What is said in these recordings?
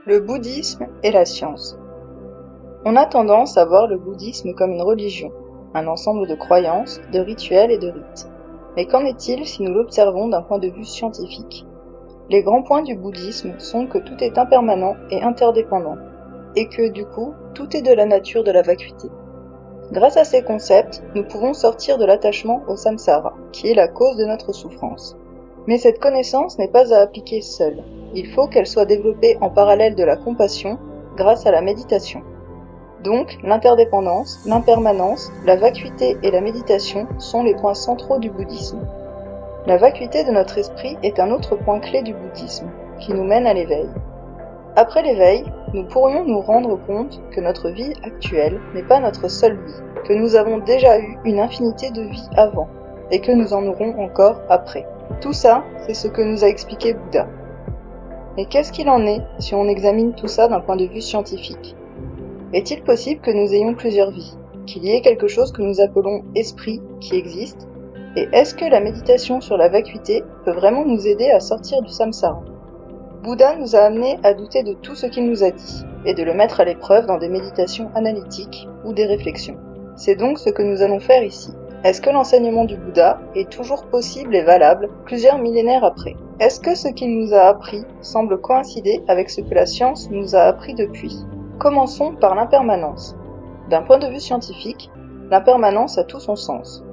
Le bouddhisme et la science. On a tendance à voir le bouddhisme comme une religion, un ensemble de croyances, de rituels et de rites. Mais qu'en est-il si nous l'observons d'un point de vue scientifique ? Les grands points du bouddhisme sont que tout est impermanent et interdépendant, et que, du coup, tout est de la nature de la vacuité. Grâce à ces concepts, nous pouvons sortir de l'attachement au samsara, qui est la cause de notre souffrance. Mais cette connaissance n'est pas à appliquer seule. Il faut qu'elle soit développée en parallèle de la compassion, grâce à la méditation. Donc, l'interdépendance, l'impermanence, la vacuité et la méditation sont les points centraux du bouddhisme. La vacuité de notre esprit est un autre point clé du bouddhisme, qui nous mène à l'éveil. Après l'éveil, nous pourrions nous rendre compte que notre vie actuelle n'est pas notre seule vie, que nous avons déjà eu une infinité de vies avant, et que nous en aurons encore après. Tout ça, c'est ce que nous a expliqué Bouddha. Mais qu'est-ce qu'il en est si on examine tout ça d'un point de vue scientifique ? Est-il possible que nous ayons plusieurs vies, qu'il y ait quelque chose que nous appelons esprit qui existe ? Et est-ce que la méditation sur la vacuité peut vraiment nous aider à sortir du samsara ? Bouddha nous a amenés à douter de tout ce qu'il nous a dit, et de le mettre à l'épreuve dans des méditations analytiques ou des réflexions. C'est donc ce que nous allons faire ici. Est-ce que l'enseignement du Bouddha est toujours possible et valable plusieurs millénaires après ? Est-ce que ce qu'il nous a appris semble coïncider avec ce que la science nous a appris depuis ? Commençons par l'impermanence. D'un point de vue scientifique, l'impermanence a tout son sens.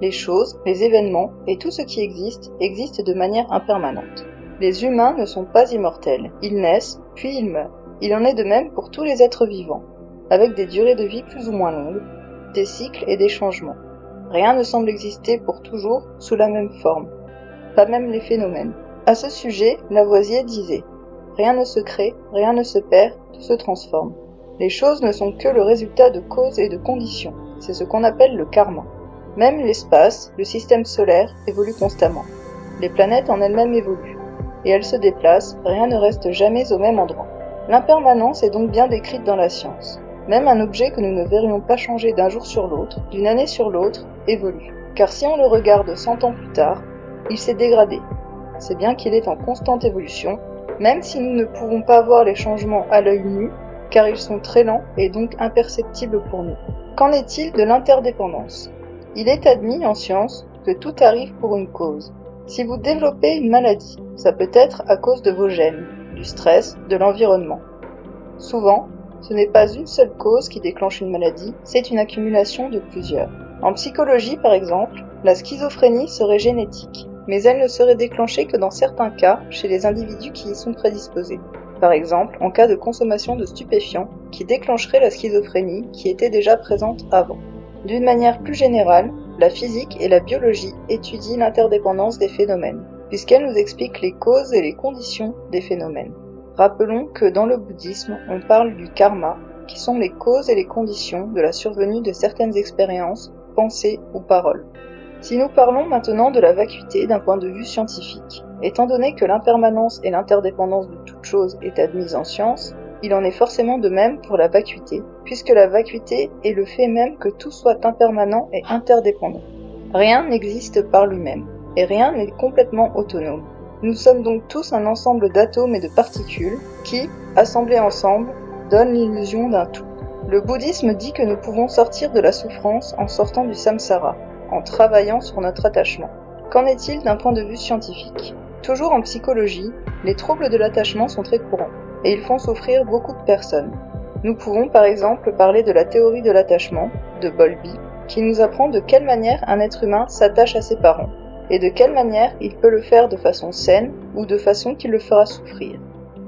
Les choses, les événements et tout ce qui existe de manière impermanente. Les humains ne sont pas immortels, ils naissent, puis ils meurent. Il en est de même pour tous les êtres vivants, avec des durées de vie plus ou moins longues, des cycles et des changements. Rien ne semble exister pour toujours sous la même forme, pas même les phénomènes. À ce sujet, Lavoisier disait « Rien ne se crée, rien ne se perd, tout se transforme. Les choses ne sont que le résultat de causes et de conditions. C'est ce qu'on appelle le karma. Même l'espace, le système solaire, évolue constamment. Les planètes en elles-mêmes évoluent. Et elles se déplacent, rien ne reste jamais au même endroit. L'impermanence est donc bien décrite dans la science. Même un objet que nous ne verrions pas changer d'un jour sur l'autre, d'une année sur l'autre, évolue. Car si on le regarde 100 ans plus tard, il s'est dégradé. C'est bien qu'il est en constante évolution, même si nous ne pouvons pas voir les changements à l'œil nu, car ils sont très lents et donc imperceptibles pour nous. Qu'en est-il de l'interdépendance ? Il est admis en science que tout arrive pour une cause. Si vous développez une maladie, ça peut être à cause de vos gènes, du stress, de l'environnement. Souvent, ce n'est pas une seule cause qui déclenche une maladie, c'est une accumulation de plusieurs. En psychologie, par exemple, la schizophrénie serait génétique, mais elle ne serait déclenchée que dans certains cas chez les individus qui y sont prédisposés. Par exemple, en cas de consommation de stupéfiants, qui déclencherait la schizophrénie qui était déjà présente avant. D'une manière plus générale, la physique et la biologie étudient l'interdépendance des phénomènes, puisqu'elles nous expliquent les causes et les conditions des phénomènes. Rappelons que dans le bouddhisme, on parle du karma, qui sont les causes et les conditions de la survenue de certaines expériences, pensées ou paroles. Si nous parlons maintenant de la vacuité d'un point de vue scientifique, étant donné que l'impermanence et l'interdépendance de toute chose est admise en science, il en est forcément de même pour la vacuité, puisque la vacuité est le fait même que tout soit impermanent et interdépendant. Rien n'existe par lui-même, et rien n'est complètement autonome. Nous sommes donc tous un ensemble d'atomes et de particules qui, assemblés ensemble, donnent l'illusion d'un tout. Le bouddhisme dit que nous pouvons sortir de la souffrance en sortant du samsara, en travaillant sur notre attachement. Qu'en est-il d'un point de vue scientifique ? Toujours en psychologie, les troubles de l'attachement sont très courants, et ils font souffrir beaucoup de personnes. Nous pouvons par exemple parler de la théorie de l'attachement, de Bowlby, qui nous apprend de quelle manière un être humain s'attache à ses parents, et de quelle manière il peut le faire de façon saine ou de façon qui le fera souffrir.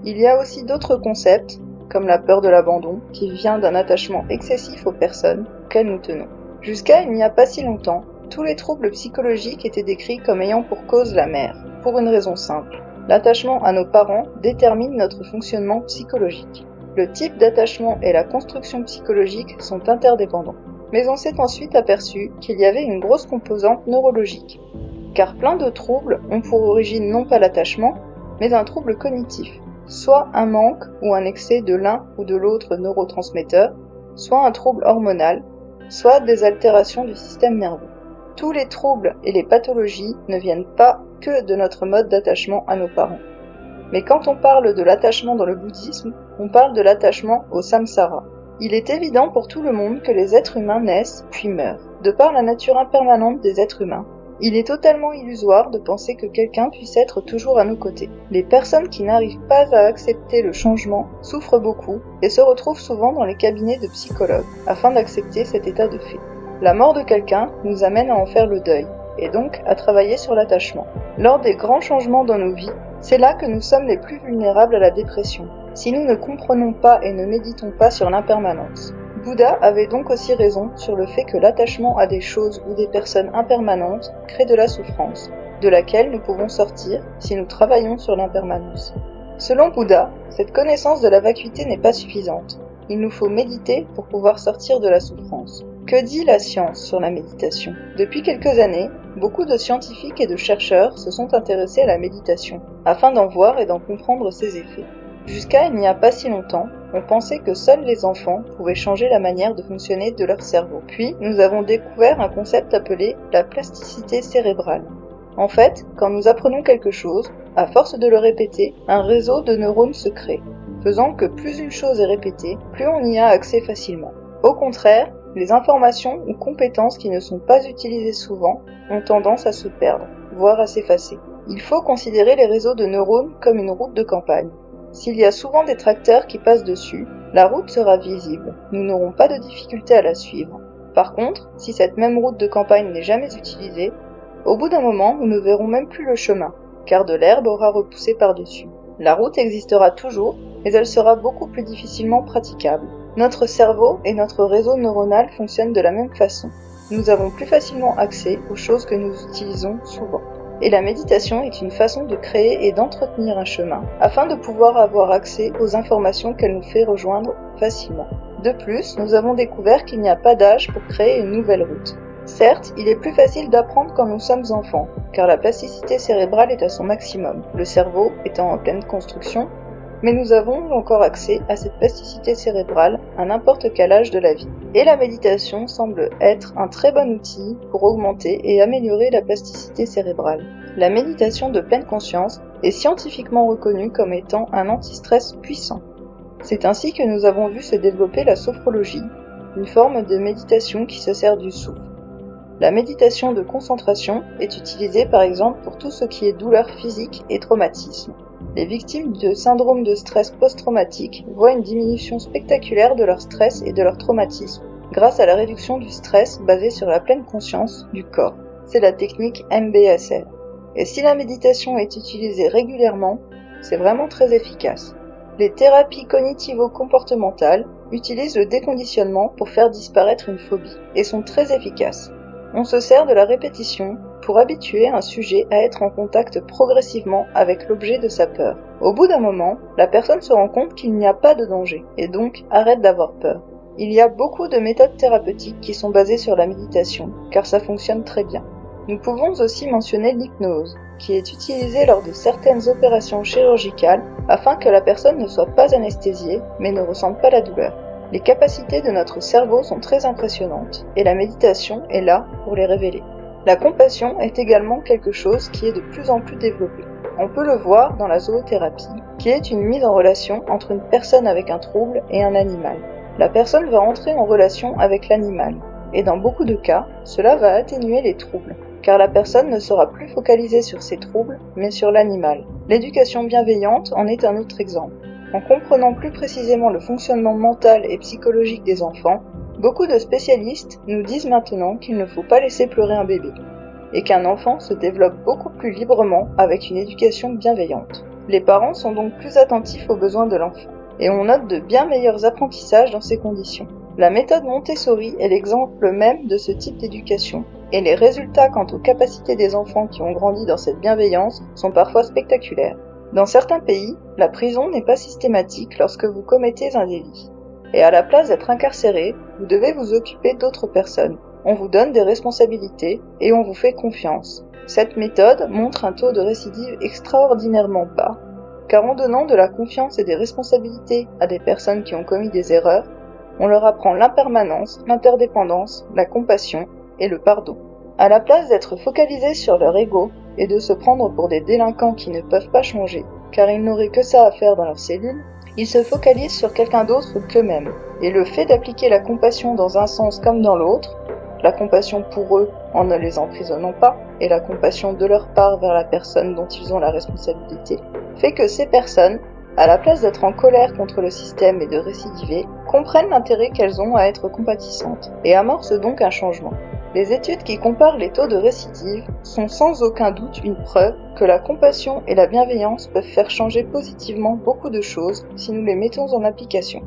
Il y a aussi d'autres concepts, comme la peur de l'abandon, qui vient d'un attachement excessif aux personnes auxquelles nous tenons. Jusqu'à il n'y a pas si longtemps, tous les troubles psychologiques étaient décrits comme ayant pour cause la mère, pour une raison simple. L'attachement à nos parents détermine notre fonctionnement psychologique. Le type d'attachement et la construction psychologique sont interdépendants. Mais on s'est ensuite aperçu qu'il y avait une grosse composante neurologique. Car plein de troubles ont pour origine non pas l'attachement, mais un trouble cognitif, soit un manque ou un excès de l'un ou de l'autre neurotransmetteur, soit un trouble hormonal, soit des altérations du système nerveux. Tous les troubles et les pathologies ne viennent pas que de notre mode d'attachement à nos parents. Mais quand on parle de l'attachement dans le bouddhisme, on parle de l'attachement au samsara. Il est évident pour tout le monde que les êtres humains naissent puis meurent. De par la nature impermanente des êtres humains, il est totalement illusoire de penser que quelqu'un puisse être toujours à nos côtés. Les personnes qui n'arrivent pas à accepter le changement souffrent beaucoup et se retrouvent souvent dans les cabinets de psychologues afin d'accepter cet état de fait. La mort de quelqu'un nous amène à en faire le deuil et donc à travailler sur l'attachement. Lors des grands changements dans nos vies, c'est là que nous sommes les plus vulnérables à la dépression, si nous ne comprenons pas et ne méditons pas sur l'impermanence. Bouddha avait donc aussi raison sur le fait que l'attachement à des choses ou des personnes impermanentes crée de la souffrance, de laquelle nous pouvons sortir si nous travaillons sur l'impermanence. Selon Bouddha, cette connaissance de la vacuité n'est pas suffisante. Il nous faut méditer pour pouvoir sortir de la souffrance. Que dit la science sur la méditation ? Depuis quelques années, beaucoup de scientifiques et de chercheurs se sont intéressés à la méditation, afin d'en voir et d'en comprendre ses effets. Jusqu'à il n'y a pas si longtemps, on pensait que seuls les enfants pouvaient changer la manière de fonctionner de leur cerveau. Puis, nous avons découvert un concept appelé la plasticité cérébrale. En fait, quand nous apprenons quelque chose, à force de le répéter, un réseau de neurones se crée, faisant que plus une chose est répétée, plus on y a accès facilement. Au contraire, les informations ou compétences qui ne sont pas utilisées souvent ont tendance à se perdre, voire à s'effacer. Il faut considérer les réseaux de neurones comme une route de campagne. S'il y a souvent des tracteurs qui passent dessus, la route sera visible, nous n'aurons pas de difficulté à la suivre. Par contre, si cette même route de campagne n'est jamais utilisée, au bout d'un moment, nous ne verrons même plus le chemin, car de l'herbe aura repoussé par-dessus. La route existera toujours, mais elle sera beaucoup plus difficilement praticable. Notre cerveau et notre réseau neuronal fonctionnent de la même façon. Nous avons plus facilement accès aux choses que nous utilisons souvent. Et la méditation est une façon de créer et d'entretenir un chemin, afin de pouvoir avoir accès aux informations qu'elle nous fait rejoindre facilement. De plus, nous avons découvert qu'il n'y a pas d'âge pour créer une nouvelle route. Certes, il est plus facile d'apprendre quand nous sommes enfants, car la plasticité cérébrale est à son maximum, le cerveau étant en pleine construction, mais nous avons encore accès à cette plasticité cérébrale à n'importe quel âge de la vie. Et la méditation semble être un très bon outil pour augmenter et améliorer la plasticité cérébrale. La méditation de pleine conscience est scientifiquement reconnue comme étant un anti-stress puissant. C'est ainsi que nous avons vu se développer la sophrologie, une forme de méditation qui se sert du souffle. La méditation de concentration est utilisée par exemple pour tout ce qui est douleur physique et traumatisme. Les victimes de syndrome de stress post-traumatique voient une diminution spectaculaire de leur stress et de leur traumatisme grâce à la réduction du stress basée sur la pleine conscience du corps. C'est la technique MBSR. Et si la méditation est utilisée régulièrement, c'est vraiment très efficace. Les thérapies cognitivo-comportementales utilisent le déconditionnement pour faire disparaître une phobie et sont très efficaces. On se sert de la répétition pour habituer un sujet à être en contact progressivement avec l'objet de sa peur. Au bout d'un moment, la personne se rend compte qu'il n'y a pas de danger et donc arrête d'avoir peur. Il y a beaucoup de méthodes thérapeutiques qui sont basées sur la méditation, car ça fonctionne très bien. Nous pouvons aussi mentionner l'hypnose, qui est utilisée lors de certaines opérations chirurgicales afin que la personne ne soit pas anesthésiée mais ne ressente pas la douleur. Les capacités de notre cerveau sont très impressionnantes et la méditation est là pour les révéler. La compassion est également quelque chose qui est de plus en plus développé. On peut le voir dans la zoothérapie, qui est une mise en relation entre une personne avec un trouble et un animal. La personne va entrer en relation avec l'animal, et dans beaucoup de cas, cela va atténuer les troubles, car la personne ne sera plus focalisée sur ses troubles, mais sur l'animal. L'éducation bienveillante en est un autre exemple. En comprenant plus précisément le fonctionnement mental et psychologique des enfants, beaucoup de spécialistes nous disent maintenant qu'il ne faut pas laisser pleurer un bébé, et qu'un enfant se développe beaucoup plus librement avec une éducation bienveillante. Les parents sont donc plus attentifs aux besoins de l'enfant, et on note de bien meilleurs apprentissages dans ces conditions. La méthode Montessori est l'exemple même de ce type d'éducation, et les résultats quant aux capacités des enfants qui ont grandi dans cette bienveillance sont parfois spectaculaires. Dans certains pays, la prison n'est pas systématique lorsque vous commettez un délit. Et à la place d'être incarcéré, vous devez vous occuper d'autres personnes. On vous donne des responsabilités et on vous fait confiance. Cette méthode montre un taux de récidive extraordinairement bas, car en donnant de la confiance et des responsabilités à des personnes qui ont commis des erreurs, on leur apprend l'impermanence, l'interdépendance, la compassion et le pardon. À la place d'être focalisés sur leur ego et de se prendre pour des délinquants qui ne peuvent pas changer, car ils n'auraient que ça à faire dans leurs cellules, ils se focalisent sur quelqu'un d'autre qu'eux-mêmes. Et le fait d'appliquer la compassion dans un sens comme dans l'autre, la compassion pour eux en ne les emprisonnant pas, et la compassion de leur part vers la personne dont ils ont la responsabilité, fait que ces personnes, à la place d'être en colère contre le système et de récidiver, comprennent l'intérêt qu'elles ont à être compatissantes, et amorcent donc un changement. Les études qui comparent les taux de récidive sont sans aucun doute une preuve que la compassion et la bienveillance peuvent faire changer positivement beaucoup de choses si nous les mettons en application.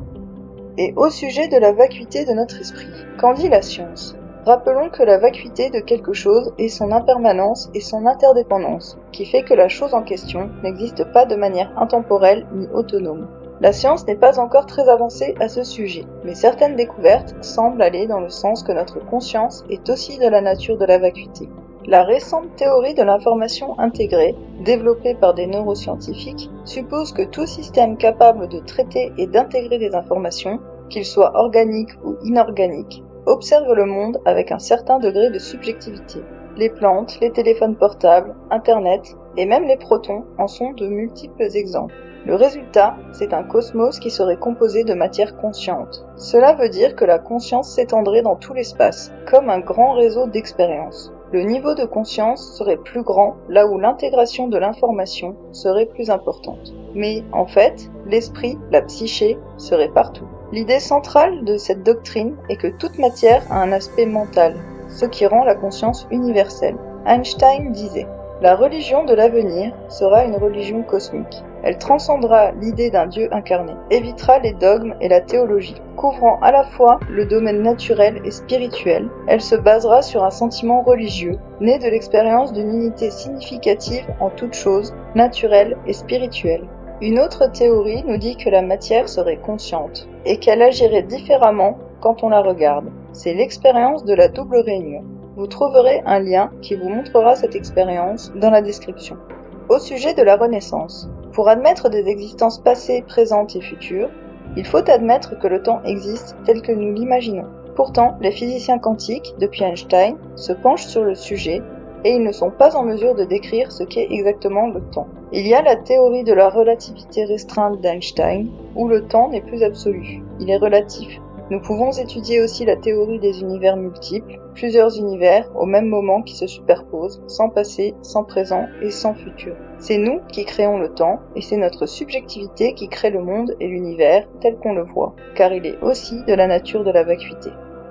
Et au sujet de la vacuité de notre esprit, qu'en dit la science ? Rappelons que la vacuité de quelque chose est son impermanence et son interdépendance, qui fait que la chose en question n'existe pas de manière intemporelle ni autonome. La science n'est pas encore très avancée à ce sujet, mais certaines découvertes semblent aller dans le sens que notre conscience est aussi de la nature de la vacuité. La récente théorie de l'information intégrée, développée par des neuroscientifiques, suppose que tout système capable de traiter et d'intégrer des informations, qu'ils soient organiques ou inorganiques, observe le monde avec un certain degré de subjectivité. Les plantes, les téléphones portables, Internet et même les protons en sont de multiples exemples. Le résultat, c'est un cosmos qui serait composé de matière consciente. Cela veut dire que la conscience s'étendrait dans tout l'espace, comme un grand réseau d'expériences. Le niveau de conscience serait plus grand là où l'intégration de l'information serait plus importante. Mais, en fait, l'esprit, la psyché, serait partout. L'idée centrale de cette doctrine est que toute matière a un aspect mental, ce qui rend la conscience universelle. Einstein disait « La religion de l'avenir sera une religion cosmique. Elle transcendra l'idée d'un Dieu incarné, évitera les dogmes et la théologie. Couvrant à la fois le domaine naturel et spirituel, elle se basera sur un sentiment religieux, né de l'expérience d'une unité significative en toute chose, naturelle et spirituelle. Une autre théorie nous dit que la matière serait consciente, et qu'elle agirait différemment quand on la regarde. C'est l'expérience de la double réunion. Vous trouverez un lien qui vous montrera cette expérience dans la description. Au sujet de la Renaissance, pour admettre des existences passées, présentes et futures, il faut admettre que le temps existe tel que nous l'imaginons. Pourtant, les physiciens quantiques, depuis Einstein, se penchent sur le sujet et ils ne sont pas en mesure de décrire ce qu'est exactement le temps. Il y a la théorie de la relativité restreinte d'Einstein, où le temps n'est plus absolu, il est relatif. Nous pouvons étudier aussi la théorie des univers multiples, plusieurs univers au même moment qui se superposent, sans passé, sans présent et sans futur. C'est nous qui créons le temps, et c'est notre subjectivité qui crée le monde et l'univers tel qu'on le voit, car il est aussi de la nature de la vacuité.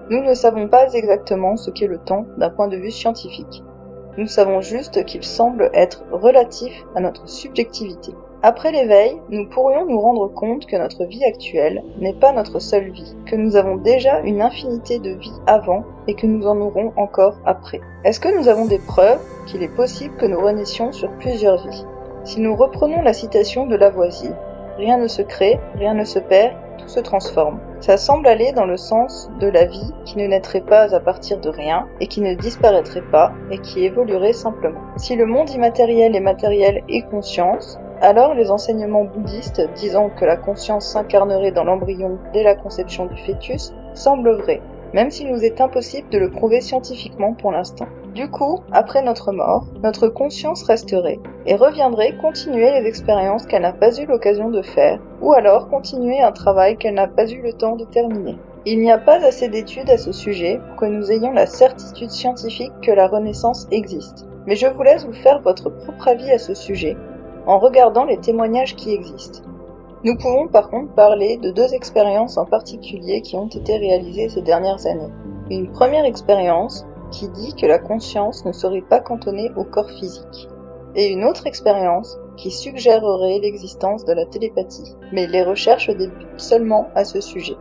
Nous ne savons pas exactement ce qu'est le temps d'un point de vue scientifique. Nous savons juste qu'il semble être relatif à notre subjectivité. Après l'éveil, nous pourrions nous rendre compte que notre vie actuelle n'est pas notre seule vie, que nous avons déjà une infinité de vies avant et que nous en aurons encore après. Est-ce que nous avons des preuves qu'il est possible que nous renaissions sur plusieurs vies ? Si nous reprenons la citation de Lavoisier, « Rien ne se crée, rien ne se perd, tout se transforme », ça semble aller dans le sens de la vie qui ne naîtrait pas à partir de rien et qui ne disparaîtrait pas et qui évoluerait simplement. Si le monde immatériel et matériel est conscience, alors les enseignements bouddhistes disant que la conscience s'incarnerait dans l'embryon dès la conception du fœtus semblent vrais, même s'il nous est impossible de le prouver scientifiquement pour l'instant. Du coup, après notre mort, notre conscience resterait et reviendrait continuer les expériences qu'elle n'a pas eu l'occasion de faire, ou alors continuer un travail qu'elle n'a pas eu le temps de terminer. Il n'y a pas assez d'études à ce sujet pour que nous ayons la certitude scientifique que la Renaissance existe, mais je vous laisse vous faire votre propre avis à ce sujet, en regardant les témoignages qui existent. Nous pouvons par contre parler de deux expériences en particulier qui ont été réalisées ces dernières années. Une première expérience qui dit que la conscience ne serait pas cantonnée au corps physique, et une autre expérience qui suggérerait l'existence de la télépathie, mais les recherches débutent seulement à ce sujet.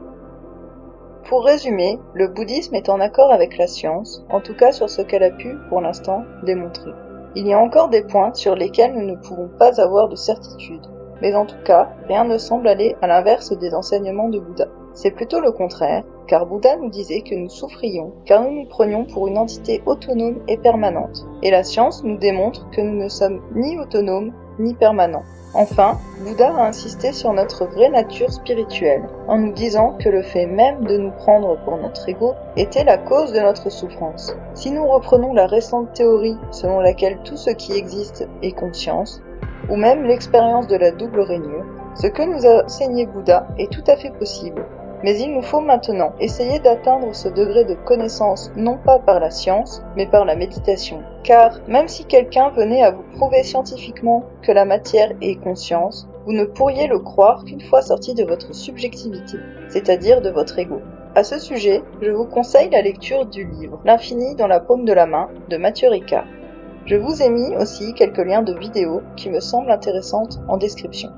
Pour résumer, le bouddhisme est en accord avec la science, en tout cas sur ce qu'elle a pu, pour l'instant, démontrer. Il y a encore des points sur lesquels nous ne pouvons pas avoir de certitude, mais en tout cas, rien ne semble aller à l'inverse des enseignements de Bouddha. C'est plutôt le contraire, car Bouddha nous disait que nous souffrions, car nous nous prenions pour une entité autonome et permanente, et la science nous démontre que nous ne sommes ni autonomes ni permanents. Enfin, Bouddha a insisté sur notre vraie nature spirituelle, en nous disant que le fait même de nous prendre pour notre ego était la cause de notre souffrance. Si nous reprenons la récente théorie selon laquelle tout ce qui existe est conscience, ou même l'expérience de la double rainure, ce que nous a enseigné Bouddha est tout à fait possible. Mais il nous faut maintenant essayer d'atteindre ce degré de connaissance non pas par la science, mais par la méditation. Car même si quelqu'un venait à vous prouver scientifiquement que la matière est conscience, vous ne pourriez le croire qu'une fois sorti de votre subjectivité, c'est-à-dire de votre ego. À ce sujet, je vous conseille la lecture du livre L'infini dans la paume de la main de Matthieu Ricard. Je vous ai mis aussi quelques liens de vidéos qui me semblent intéressantes en description.